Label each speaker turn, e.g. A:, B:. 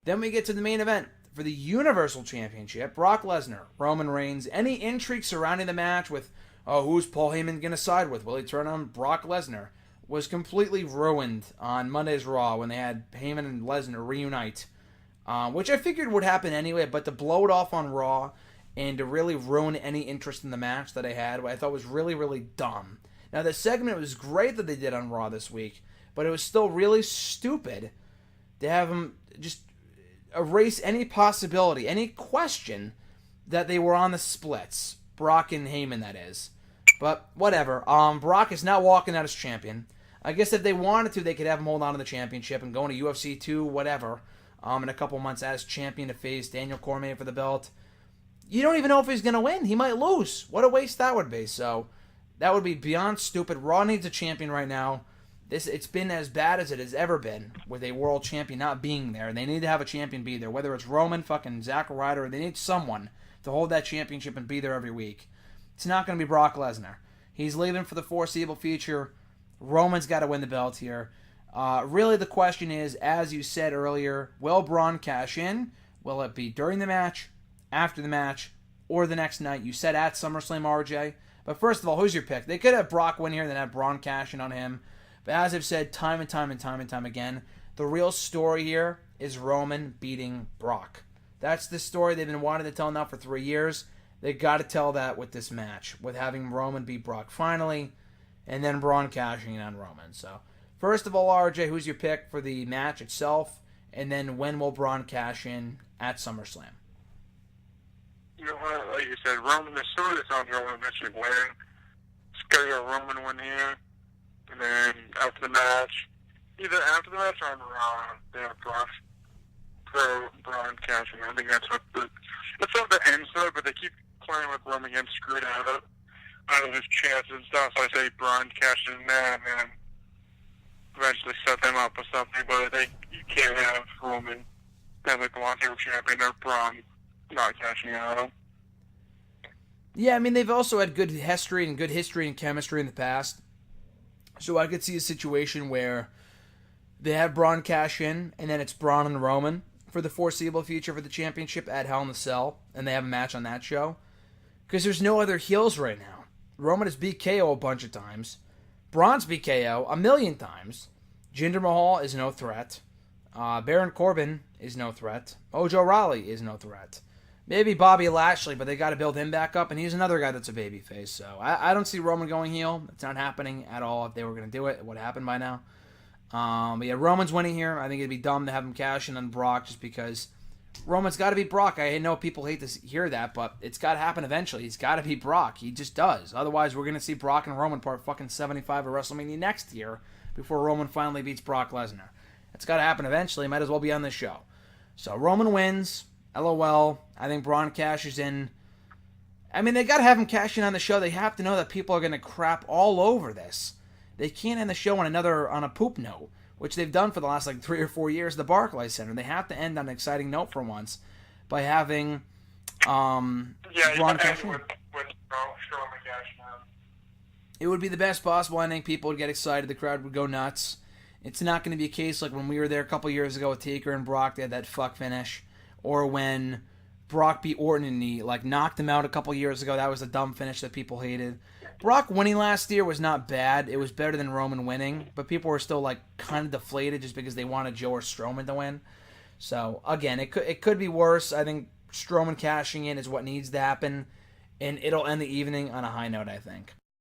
A: Then we get to the main event for the Universal Championship. Brock Lesnar, Roman Reigns. Any intrigue surrounding the match with, who's Paul Heyman going to side with? Will he turn on Brock Lesnar? Was completely ruined on Monday's Raw when they had Heyman and Lesnar reunite. Which I figured would happen anyway, but to blow it off on Raw and to really ruin any interest in the match that I had, I thought was really, really dumb. Now, the segment was great that they did on Raw this week, but it was still really stupid to have them just erase any possibility, any question that they were on the splits. Brock and Heyman, that is. But whatever. Brock is now walking out as champion. I guess if they wanted to, they could have him hold on to the championship and go into UFC 2, whatever, in a couple months as champion to face Daniel Cormier for the belt. You don't even know if he's going to win. He might lose. What a waste that would be. So that would be beyond stupid. Raw needs a champion right now. It's been as bad as it has ever been with a world champion not being there. They need to have a champion be there. Whether it's Roman, fucking Zack Ryder, they need someone to hold that championship and be there every week. It's not going to be Brock Lesnar. He's leaving for the foreseeable future. Roman's got to win the belt here. Really, the question is, as you said earlier, will Braun cash in? Will it be during the match, after the match, or the next night? You said at SummerSlam, RJ. But first of all, who's your pick? They could have Brock win here and then have Braun cash in on him. But as I've said time and time again, the real story here is Roman beating Brock. That's the story they've been wanting to tell now for 3 years. They got to tell that with this match, with having Roman beat Brock finally, and then Braun cashing in on Roman. So, first of all, RJ, who's your pick for the match itself, and then when will Braun cash in at SummerSlam?
B: You know what, like you said, Roman, the story that's on Roman eventually win. It's got to go Roman win here, and then after the match, either after the match or on Raw, they have Braun cashing. I think that's what the end story, but they keep playing with Roman getting screwed out of his chances and stuff. So I say Braun cashing in there and then eventually set them up with something. But I think you can't have Roman as like the long-term champion or Braun not cashing out.
A: Yeah, I mean, they've also had good history and chemistry in the past. So I could see a situation where they have Braun cash in, and then it's Braun and Roman for the foreseeable future for the championship at Hell in a Cell, and they have a match on that show. Because there's no other heels right now. Roman has beat KO a bunch of times. Braun's beat KO a million times. Jinder Mahal is no threat. Baron Corbin is no threat. Mojo Rawley is no threat. Maybe Bobby Lashley, but they got to build him back up, and he's another guy that's a babyface. So I don't see Roman going heel. It's not happening at all. If they were going to do it, it would happen by now. But yeah, Roman's winning here. I think it'd be dumb to have him cash in on Brock just because Roman's got to beat Brock. I know people hate to hear that, but it's got to happen eventually. He's got to beat Brock. He just does. Otherwise, we're going to see Brock and Roman part fucking 75 at WrestleMania next year before Roman finally beats Brock Lesnar. It's got to happen eventually. Might as well be on this show. So Roman wins. LOL. I think Braun cashes in. I mean, they got to have him cash in on the show. They have to know that people are going to crap all over this. They can't end the show on a poop note, which they've done for the last 3 or 4 years at the Barclays Center. They have to end on an exciting note for once by having Braun cash in. It would be the best possible ending. People would get excited. The crowd would go nuts. It's not going to be a case like when we were there a couple years ago with Taker and Brock. They had that fuck finish. Or when Brock beat Orton and he knocked him out a couple years ago. That was a dumb finish that people hated. Brock winning last year was not bad. It was better than Roman winning. But people were still kind of deflated just because they wanted Joe or Strowman to win. So, again, it could be worse. I think Strowman cashing in is what needs to happen. And it'll end the evening on a high note, I think.